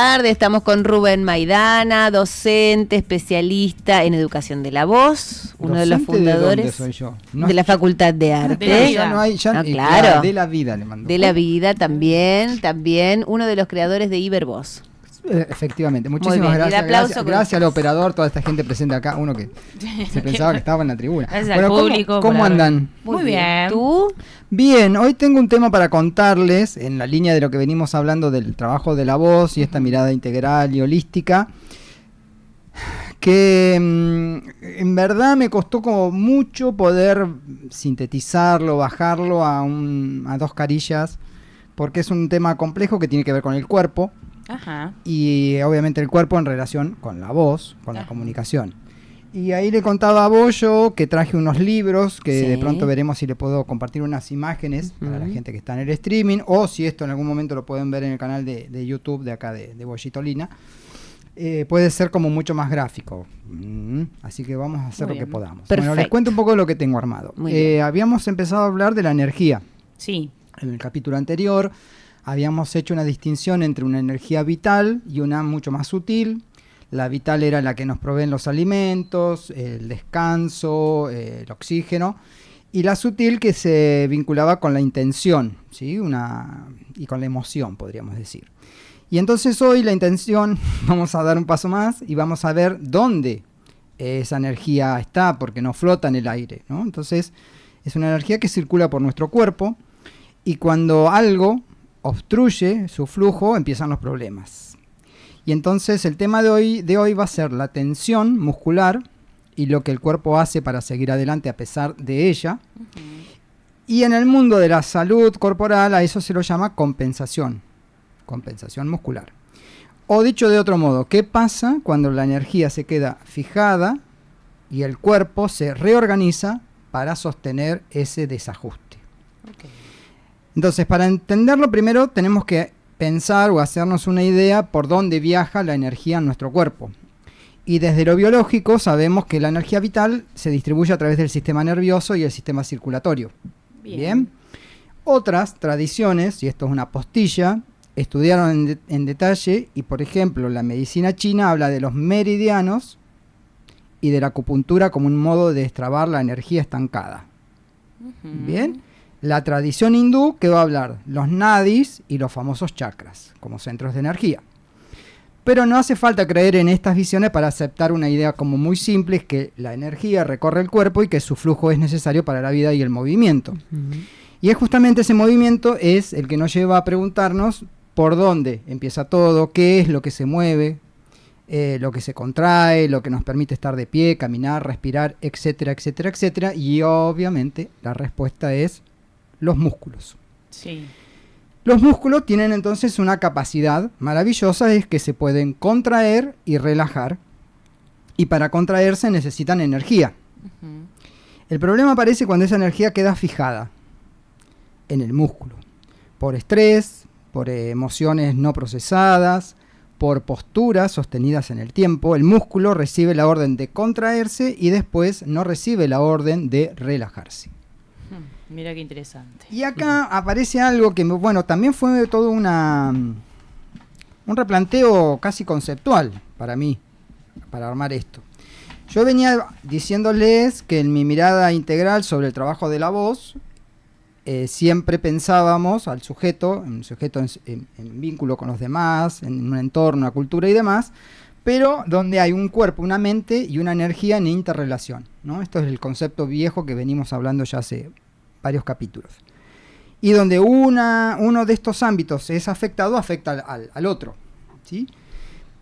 Tarde, estamos con Rubén Maidana, docente, especialista en educación de la voz, uno de los fundadores ¿De dónde soy yo? No, de la Facultad de Arte. De la vida. Ya no hay, ya, Claro. De la vida le mando. De la vida también, uno de los creadores de Ibervoz. Efectivamente, Muy muchísimas bien, gracias. el aplauso Gracias, con gracias al ustedes. operador, toda esta gente presente acá, uno que se pensaba que estaba en la tribuna. Gracias al público. ¿Cómo por andan? Muy bien. ¿Tú? Bien, hoy tengo un tema para contarles, en la línea de lo que venimos hablando del trabajo de la voz y esta mirada integral y holística, que en verdad me costó como mucho poder sintetizarlo, bajarlo a dos carillas, porque es un tema complejo que tiene que ver con el cuerpo. Ajá. Y obviamente el cuerpo en relación con la voz, con la comunicación. Y ahí le contaba a Bollo que traje unos libros que Sí. de pronto veremos si le puedo compartir unas imágenes para la gente que está en el streaming, o si esto en algún momento lo pueden ver en el canal de YouTube de acá de Bollitolina. Puede ser como mucho más gráfico. Así que vamos a hacer Muy lo que bien. podamos. Perfecto. Bueno, les cuento un poco de lo que tengo armado. Muy bien. Habíamos empezado a hablar de la energía. Sí. En el capítulo anterior habíamos hecho una distinción entre una energía vital y una mucho más sutil. La vital era la que nos proveen los alimentos, el descanso, el oxígeno, y la sutil que se vinculaba con la intención, ¿sí? Y con la emoción, podríamos decir. Y entonces hoy la intención, vamos a dar un paso más y vamos a ver dónde esa energía está, porque no flota en el aire, ¿no? Entonces es una energía que circula por nuestro cuerpo, y cuando algo obstruye su flujo, empiezan los problemas. Y entonces el tema de hoy va a ser la tensión muscular y lo que el cuerpo hace para seguir adelante a pesar de ella. Y en el mundo de la salud corporal a eso se lo llama compensación muscular. O dicho de otro modo, ¿qué pasa cuando la energía se queda fijada y el cuerpo se reorganiza para sostener ese desajuste? Okay. Entonces, para entenderlo primero tenemos que pensar o hacernos una idea por dónde viaja la energía en nuestro cuerpo. Y desde lo biológico sabemos que la energía vital se distribuye a través del sistema nervioso y el sistema circulatorio. Bien. Otras tradiciones, y esto es una postilla, estudiaron en detalle, y por ejemplo la medicina china habla de los meridianos y de la acupuntura como un modo de destrabar la energía estancada. Bien. La tradición hindú, que va a hablar los nadis y los famosos chakras como centros de energía. Pero no hace falta creer en estas visiones para aceptar una idea como muy simple, es que la energía recorre el cuerpo y que su flujo es necesario para la vida y el movimiento. Y es justamente ese movimiento es el que nos lleva a preguntarnos por dónde empieza todo, qué es lo que se mueve, lo que se contrae, lo que nos permite estar de pie, caminar, respirar, etcétera, etcétera, etcétera. Y obviamente la respuesta es los músculos. Sí. Los músculos tienen entonces una capacidad maravillosa, es que se pueden contraer y relajar, y para contraerse necesitan energía. El problema aparece cuando esa energía queda fijada en el músculo, por estrés, por emociones no procesadas, por posturas sostenidas en el tiempo. El músculo recibe la orden de contraerse y después no recibe la orden de relajarse. Mira qué interesante. Y acá aparece algo que, bueno, también fue todo un replanteo casi conceptual para mí, para armar esto. Yo venía diciéndoles que en mi mirada integral sobre el trabajo de la voz, siempre pensábamos al sujeto, en vínculo con los demás, en un entorno, una cultura y demás, pero donde hay un cuerpo, una mente y una energía en interrelación, ¿no? Esto es el concepto viejo que venimos hablando ya hace varios capítulos. Y donde uno de estos ámbitos es afectado, afecta al otro, ¿sí?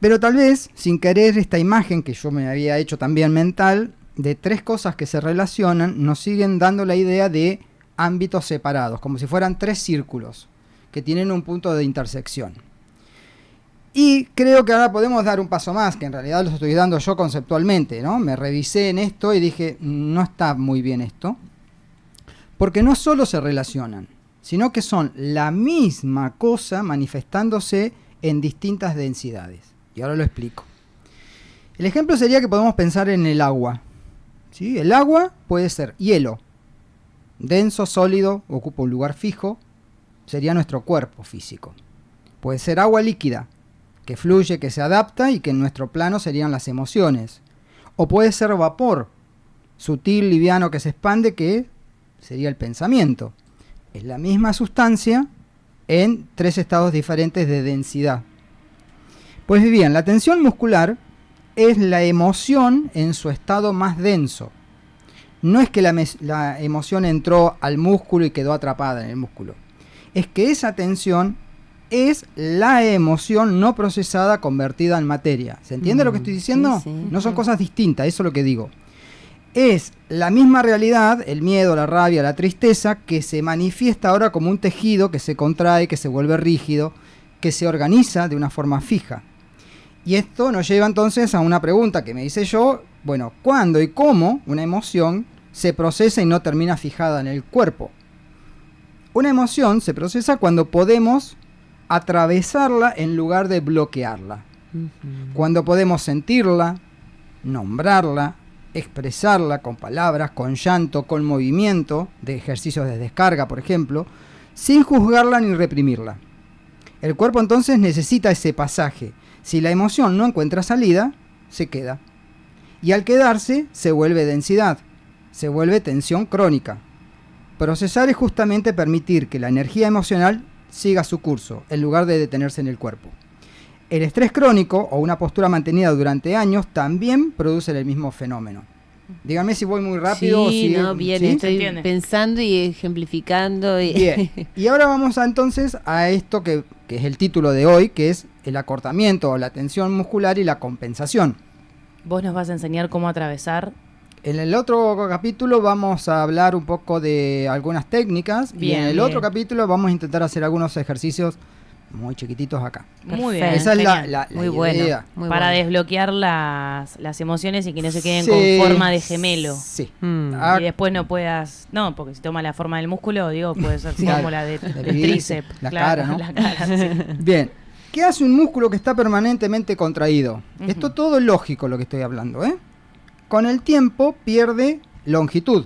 Pero tal vez, sin querer, esta imagen que yo me había hecho también mental, de tres cosas que se relacionan, nos siguen dando la idea de ámbitos separados, como si fueran tres círculos que tienen un punto de intersección. Y creo que ahora podemos dar un paso más, que en realidad lo estoy dando yo conceptualmente, ¿no? Me revisé en esto y dije, no está muy bien esto, porque no solo se relacionan, sino que son la misma cosa manifestándose en distintas densidades. Y ahora lo explico. El ejemplo sería que podemos pensar en el agua, ¿sí? El agua puede ser hielo, denso, sólido, ocupa un lugar fijo, sería nuestro cuerpo físico. Puede ser agua líquida, que fluye, que se adapta y que en nuestro plano serían las emociones. O puede ser vapor, sutil, liviano, que se expande, que sería el pensamiento. Es la misma sustancia en 3 estados diferentes de densidad. Pues bien, la tensión muscular es la emoción en su estado más denso. No es que la emoción entró al músculo y quedó atrapada en el músculo. Es que esa tensión es la emoción no procesada convertida en materia. ¿Se entiende lo que estoy diciendo? Sí, sí. No son cosas distintas, eso es lo que digo. Es la misma realidad, el miedo, la rabia, la tristeza, que se manifiesta ahora como un tejido que se contrae, que se vuelve rígido, que se organiza de una forma fija. Y esto nos lleva entonces a una pregunta que me hice yo, bueno, ¿cuándo y cómo una emoción se procesa y no termina fijada en el cuerpo? Una emoción se procesa cuando podemos atravesarla en lugar de bloquearla. Cuando podemos sentirla, nombrarla, expresarla con palabras, con llanto, con movimiento, de ejercicios de descarga, por ejemplo, sin juzgarla ni reprimirla. El cuerpo entonces necesita ese pasaje. Si la emoción no encuentra salida, se queda. Y al quedarse, se vuelve densidad, se vuelve tensión crónica. Procesar es justamente permitir que la energía emocional siga su curso, en lugar de detenerse en el cuerpo. El estrés crónico, o una postura mantenida durante años, también produce el mismo fenómeno. Díganme si voy muy rápido. Sí, o si, no, bien, ¿sí? estoy ¿Entiende? pensando y ejemplificando. Bien. Y ahora vamos entonces a esto que es el título de hoy, que es el acortamiento o la tensión muscular y la compensación. Vos nos vas a enseñar cómo atravesar. En el otro capítulo vamos a hablar un poco de algunas técnicas y Bien, en el bien. otro capítulo vamos a intentar hacer algunos ejercicios muy chiquititos acá. Muy Perfecto. bien. Esa es genial. la Muy idea. bueno. Muy Para bueno. desbloquear las emociones y que no se queden Sí, con forma de gemelo. Sí. Mm. Ah, Y después no puedas. No, porque si toma la forma del músculo, digo, puede ser Claro. como la del Del tríceps. la claro, cara, ¿no? La cara, sí. Bien. ¿Qué hace un músculo que está permanentemente contraído? Ujú. Esto todo es lógico lo que estoy hablando, ¿eh? Con el tiempo pierde longitud.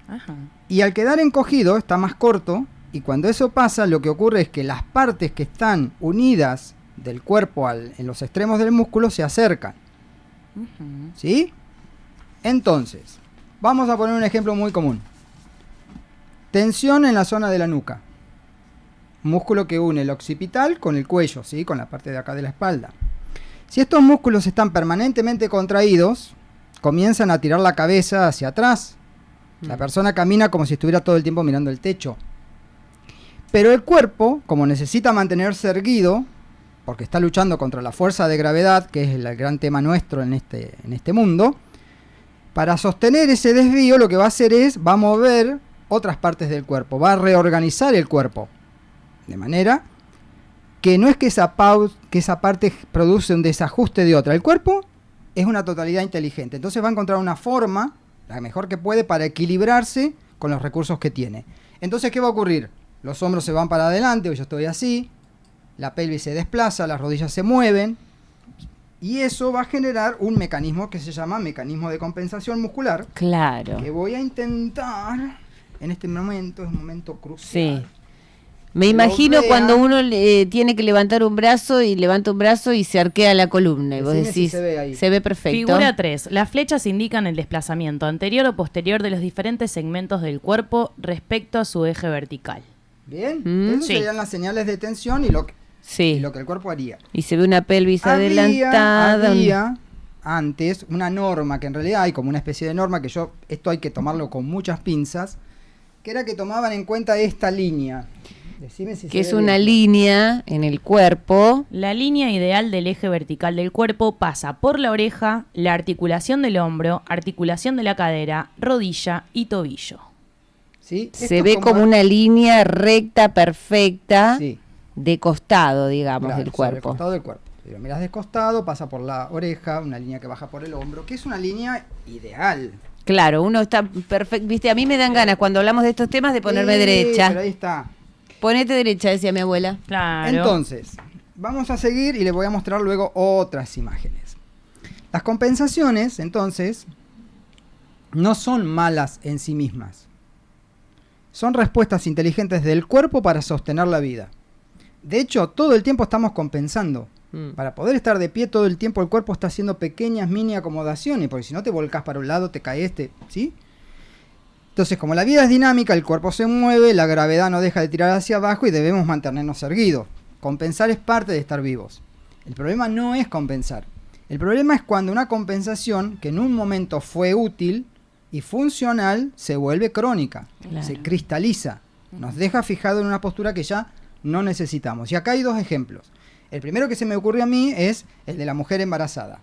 Ajá. Y al quedar encogido está más corto, y cuando eso pasa lo que ocurre es que las partes que están unidas del cuerpo en los extremos del músculo se acercan, Ujú. ¿sí? Entonces, vamos a poner un ejemplo muy común. Tensión en la zona de la nuca. Músculo que une el occipital con el cuello, ¿sí? Con la parte de acá de la espalda. Si estos músculos están permanentemente contraídos, comienzan a tirar la cabeza hacia atrás. La persona camina como si estuviera todo el tiempo mirando el techo. Pero el cuerpo, como necesita mantenerse erguido, porque está luchando contra la fuerza de gravedad, que es el gran tema nuestro en este mundo, para sostener ese desvío lo que va a hacer va a mover otras partes del cuerpo, va a reorganizar el cuerpo. De manera que no es que esa parte produce un desajuste de otra. El cuerpo es una totalidad inteligente. Entonces va a encontrar una forma, la mejor que puede, para equilibrarse con los recursos que tiene. Entonces, ¿qué va a ocurrir? Los hombros se van para adelante, yo estoy así, la pelvis se desplaza, las rodillas se mueven, y eso va a generar un mecanismo que se llama mecanismo de compensación muscular, Claro. que voy a intentar, en este momento, es un momento crucial. Sí. Me Lo imagino vea. cuando uno tiene que levantar un brazo y levanta un brazo y se arquea la columna. Y vos Decime si decís, se ve ahí. se ve perfecto. Figura 3. Las flechas indican el desplazamiento anterior o posterior de los diferentes segmentos del cuerpo respecto a su eje vertical. Bien, Mm. esas Sí. serían las señales de tensión y lo Sí. que el cuerpo haría. Y se ve una pelvis adelantada. Había antes una norma, que en realidad hay como una especie de norma, que esto hay que tomarlo con muchas pinzas, que era que tomaban en cuenta esta línea. Decime si Que se es ve una bien. línea en el cuerpo. La línea ideal del eje vertical del cuerpo pasa por la oreja, la articulación del hombro, articulación de la cadera, rodilla y tobillo. ¿Sí? Esto Se es ve como una línea recta, perfecta, Sí, de costado, digamos, claro, del sobre el cuerpo. costado del cuerpo. Si lo miras de costado, pasa por la oreja, una línea que baja por el hombro, que es una línea ideal. Claro, uno está perfecto. Viste, a mí me dan ganas cuando hablamos de estos temas de ponerme Sí, derecha. pero ahí está. Ponete derecha, decía mi abuela. Claro. Entonces, vamos a seguir y les voy a mostrar luego otras imágenes. Las compensaciones, entonces, no son malas en sí mismas. Son respuestas inteligentes del cuerpo para sostener la vida. De hecho, todo el tiempo estamos compensando. Para poder estar de pie todo el tiempo, el cuerpo está haciendo pequeñas mini acomodaciones, porque si no te volcás para un lado, te caes, ¿sí? Entonces, como la vida es dinámica, el cuerpo se mueve, la gravedad no deja de tirar hacia abajo y debemos mantenernos erguidos. Compensar es parte de estar vivos. El problema no es compensar. El problema es cuando una compensación, que en un momento fue útil y funcional, se vuelve crónica, se cristaliza, nos deja fijado en una postura que ya no necesitamos. Y acá hay dos ejemplos. El primero que se me ocurrió a mí es el de la mujer embarazada.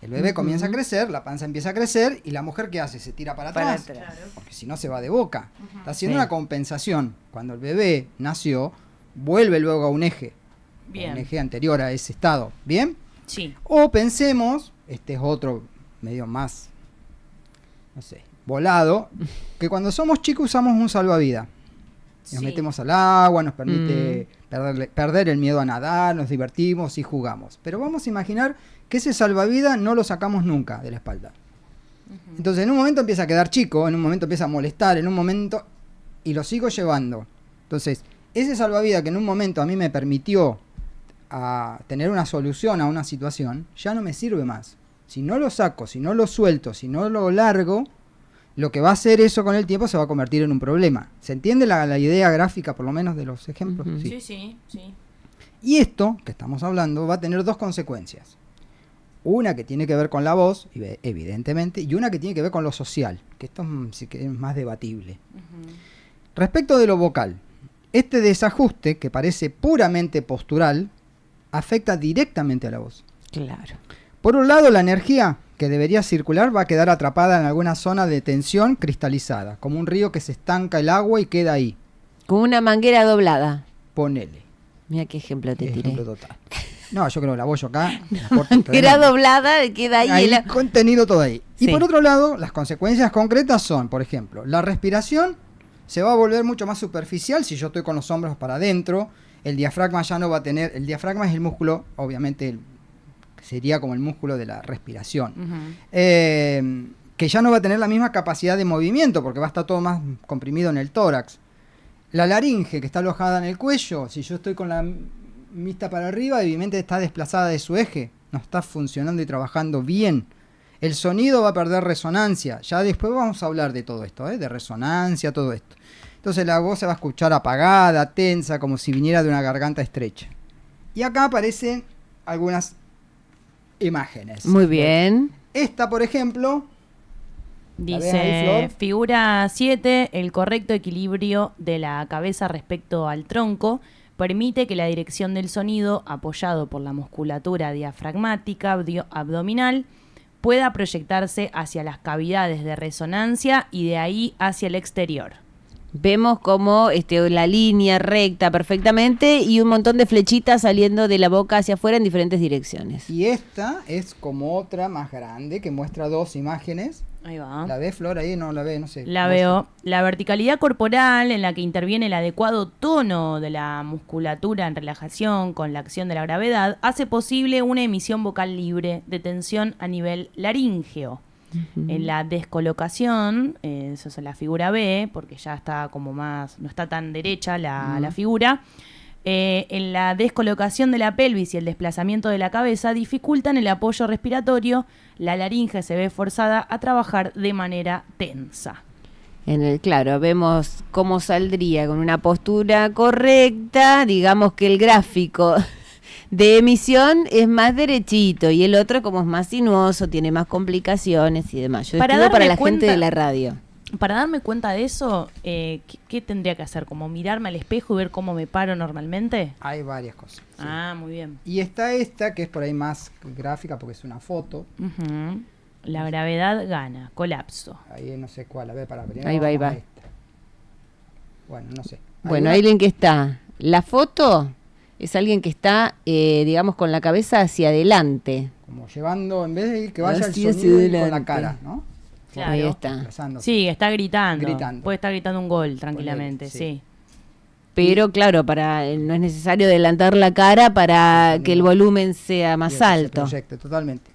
El bebé comienza a crecer, la panza empieza a crecer y la mujer ¿qué hace? Se tira para atrás, porque si no se va de boca. Está haciendo una compensación. Cuando el bebé nació, vuelve luego a un eje. Un eje anterior a ese estado. ¿Bien? Sí. O pensemos, este es otro medio más, no sé, volado, que cuando somos chicos usamos un salvavidas. Nos metemos al agua, nos permite perder el miedo a nadar, nos divertimos y jugamos. Pero vamos a imaginar que ese salvavidas no lo sacamos nunca de la espalda. Entonces en un momento empieza a quedar chico, en un momento empieza a molestar, en un momento, y lo sigo llevando. Entonces, ese salvavidas que en un momento a mí me permitió a tener una solución a una situación, ya no me sirve más. Si no lo saco, si no lo suelto, si no lo largo, lo que va a hacer eso con el tiempo se va a convertir en un problema. ¿Se entiende la idea gráfica, por lo menos, de los ejemplos? Sí. Y esto, que estamos hablando, va a tener dos consecuencias. Una que tiene que ver con la voz, evidentemente, y una que tiene que ver con lo social, que esto sí que es más debatible. Respecto de lo vocal, este desajuste, que parece puramente postural, afecta directamente a la voz. Claro. Por un lado, la energía que debería circular va a quedar atrapada en alguna zona de tensión cristalizada, como un río que se estanca el agua y queda ahí. Como una manguera doblada. Ponele. Mira qué ejemplo te tiré. Ejemplo total. No, yo creo que la voy yo acá. Manguera doblada, queda ahí. Hay contenido todo ahí. Y por otro lado, las consecuencias concretas son, por ejemplo, la respiración se va a volver mucho más superficial si yo estoy con los hombros para adentro. El diafragma ya no va a tener... El diafragma es el músculo, obviamente, sería como el músculo de la respiración. Que ya no va a tener la misma capacidad de movimiento porque va a estar todo más comprimido en el tórax. La laringe, que está alojada en el cuello, si yo estoy con la vista para arriba, evidentemente está desplazada de su eje. No está funcionando y trabajando bien. El sonido va a perder resonancia. Ya después vamos a hablar de todo esto, de resonancia, todo esto. Entonces la voz se va a escuchar apagada, tensa, como si viniera de una garganta estrecha. Y acá aparecen algunas imágenes. Muy bien. Esta, por ejemplo, dice, figura 7, el correcto equilibrio de la cabeza respecto al tronco permite que la dirección del sonido, apoyado por la musculatura diafragmática abdominal, pueda proyectarse hacia las cavidades de resonancia y de ahí hacia el exterior. Vemos como la línea recta perfectamente y un montón de flechitas saliendo de la boca hacia afuera en diferentes direcciones. Y esta es como otra más grande que muestra dos imágenes. Ahí va. ¿La ves, Flor? Ahí no la ve, no sé. La veo. La verticalidad corporal en la que interviene el adecuado tono de la musculatura en relajación con la acción de la gravedad hace posible una emisión vocal libre de tensión a nivel laríngeo. En la descolocación, eso es la figura B, porque ya está como más, no está tan derecha la figura. En la descolocación de la pelvis y el desplazamiento de la cabeza dificultan el apoyo respiratorio, la laringe se ve forzada a trabajar de manera tensa. Claro, vemos cómo saldría con una postura correcta, digamos que el gráfico de emisión es más derechito y el otro como es más sinuoso, tiene más complicaciones y demás. Yo escribo para la gente de la radio. Para darme cuenta de eso, ¿qué tendría que hacer? ¿Como mirarme al espejo y ver cómo me paro normalmente? Hay varias cosas. Sí. Ah, muy bien. Y está esta, que es por ahí más gráfica porque es una foto. La gravedad gana, colapso. Ahí no sé cuál, a ver, para ver. Ahí va. Esta. Bueno, no sé. Bueno, hay alguien que está. La foto es alguien que está, digamos, con la cabeza hacia adelante. Como llevando, en vez de que vaya Así el sonido hacia con la adelante. cara, ¿no? Claro. Ahí está. Sí, está gritando. Puede estar gritando un gol tranquilamente, sí. Pero claro, no es necesario adelantar la cara para que el volumen sea más alto. Proyecte, totalmente.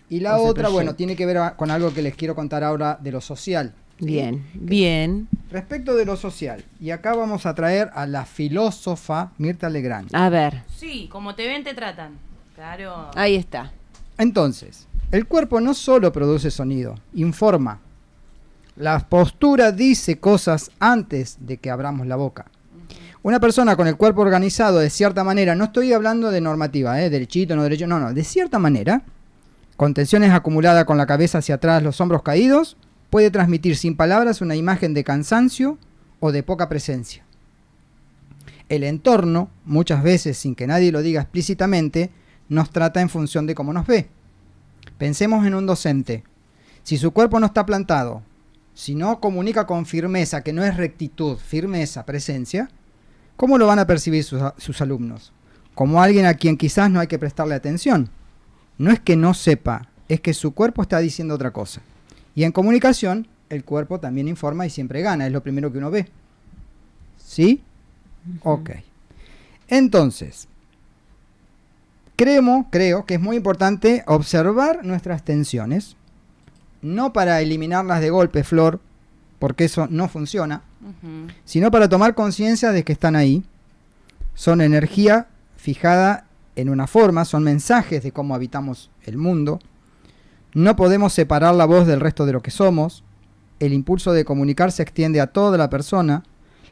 Y la otra, bueno, tiene que ver con algo que les quiero contar ahora de lo social. ¿Sí? Bien. Respecto de lo social, y acá vamos a traer a la filósofa Mirta Legrand. A ver. Sí, como te ven, te tratan. Claro. Ahí está. Entonces, el cuerpo no solo produce sonido, informa. La postura dice cosas antes de que abramos la boca. Una persona con el cuerpo organizado de cierta manera, no estoy hablando de normativa, derechito, no derecho, no, de cierta manera, con tensiones acumuladas con la cabeza hacia atrás, los hombros caídos, puede transmitir sin palabras una imagen de cansancio o de poca presencia. El entorno, muchas veces sin que nadie lo diga explícitamente, nos trata en función de cómo nos ve. Pensemos en un docente. Si su cuerpo no está plantado, si no comunica con firmeza, que no es rectitud, firmeza, presencia, ¿cómo lo van a percibir sus alumnos? Como alguien a quien quizás no hay que prestarle atención. No es que no sepa, es que su cuerpo está diciendo otra cosa. Y en comunicación, el cuerpo también informa y siempre gana, es lo primero que uno ve. ¿Sí? Ok. Entonces, creo que es muy importante observar nuestras tensiones, no para eliminarlas de golpe, Flor, porque eso no funciona, sino para tomar conciencia de que están ahí. Son energía fijada en una forma, son mensajes de cómo habitamos el mundo. No podemos separar la voz del resto de lo que somos. El impulso de comunicar se extiende a toda la persona.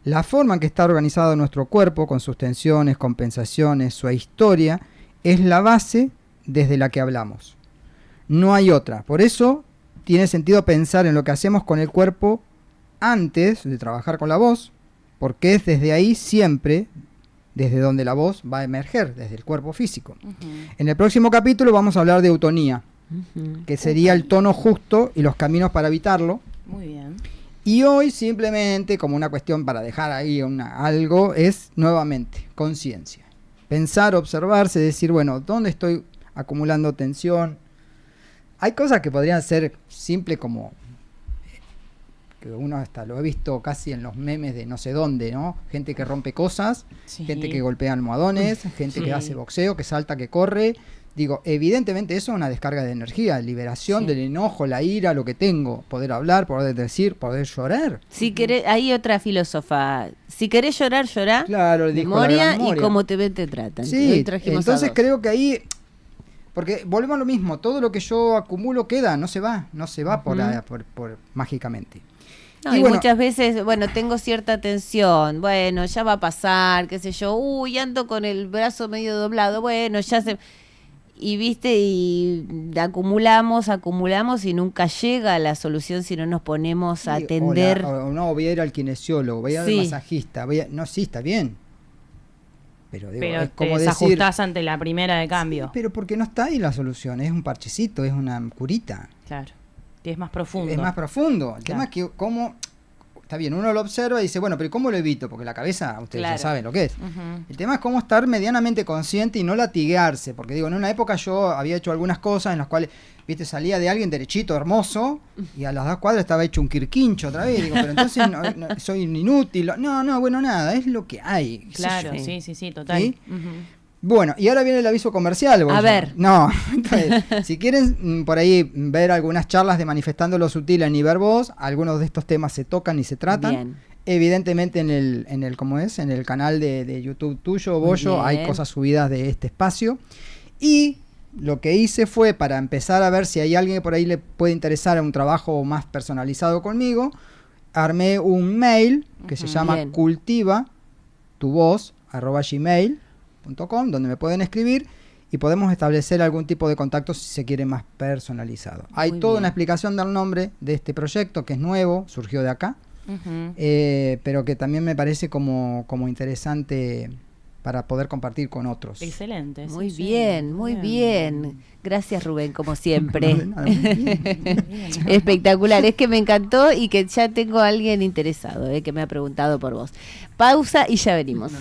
La forma en que está organizado nuestro cuerpo, con sus tensiones, compensaciones, su historia, es la base desde la que hablamos. No hay otra. Por eso tiene sentido pensar en lo que hacemos con el cuerpo antes de trabajar con la voz, porque es desde ahí siempre, desde donde la voz va a emerger, desde el cuerpo físico. En el próximo capítulo vamos a hablar de eutonía, que sería el tono justo y los caminos para evitarlo. Muy bien. Y hoy simplemente, como una cuestión para dejar ahí algo, es nuevamente conciencia. Pensar, observarse, decir, bueno, ¿dónde estoy acumulando tensión? Hay cosas que podrían ser simples como, que uno hasta lo he visto casi en los memes de no sé dónde, ¿no? Gente que rompe cosas, Sí. gente que golpea almohadones, gente Sí. que hace boxeo, que salta, que corre. Digo, evidentemente eso es una descarga de energía, liberación Sí. del enojo, la ira, lo que tengo, poder hablar, poder decir, poder llorar. Si querés, hay otra filósofa. Si querés llorar, llorá. Claro, dijo la Memoria, gran memoria. y como te ven, te tratan. Sí, Hoy trajimos a entonces dos. creo que ahí, porque volvemos a lo mismo, todo lo que yo acumulo queda, no se va por mágicamente. No, y y bueno, muchas veces, bueno, tengo cierta tensión, bueno, ya va a pasar, qué sé yo, uy, ando con el brazo medio doblado, bueno, ya se... Y viste, y acumulamos y nunca llega la solución si no nos ponemos a atender. No, voy a ir al kinesiólogo, voy a ir Sí. al masajista, no, sí, está bien. Pero, digo, Pero es te como decir, desajustás ante la primera de cambio. sí, pero porque no está ahí la solución, es un parchecito, es una curita. Claro. Y es más profundo. Es más profundo. El Claro. tema es que cómo, está bien, uno lo observa y dice, bueno, pero ¿cómo lo evito? Porque la cabeza, ustedes Claro. ya saben lo que es. Ujú. El tema es cómo estar medianamente consciente y no latiguearse, porque digo, en una época yo había hecho algunas cosas en las cuales, viste, salía de alguien derechito, hermoso, y a las 2 cuadras estaba hecho un quirquincho otra vez, digo, pero entonces soy un inútil. No, bueno, nada, es lo que hay. qué sé Claro, yo. sí, total. ¿Sí? Ujú. Bueno, y ahora viene el aviso comercial. A Goyo. ver. No, entonces, si quieren por ahí ver algunas charlas de Manifestando lo Sutil en Ibervoz, algunos de estos temas se tocan y se tratan. Bien. Evidentemente en el ¿cómo es? En el canal de YouTube tuyo, Muy Bollo, hay bien. cosas subidas de este espacio. Y lo que hice fue, para empezar a ver si hay alguien que por ahí le puede interesar un trabajo más personalizado conmigo, armé un mail que se llama Bien. cultivatuvoz@gmail.com, donde me pueden escribir y podemos establecer algún tipo de contacto si se quiere más personalizado. Hay Muy toda bien. una explicación del nombre de este proyecto, que es nuevo, surgió de acá. Ujú. Pero que también me parece como interesante para poder compartir con otros. Excelente. Muy sí, bien, sí. muy bien. Gracias, Rubén, como siempre. No, de nada, muy bien. Espectacular, es que me encantó y que ya tengo a alguien interesado, que me ha preguntado por vos. Pausa y ya venimos.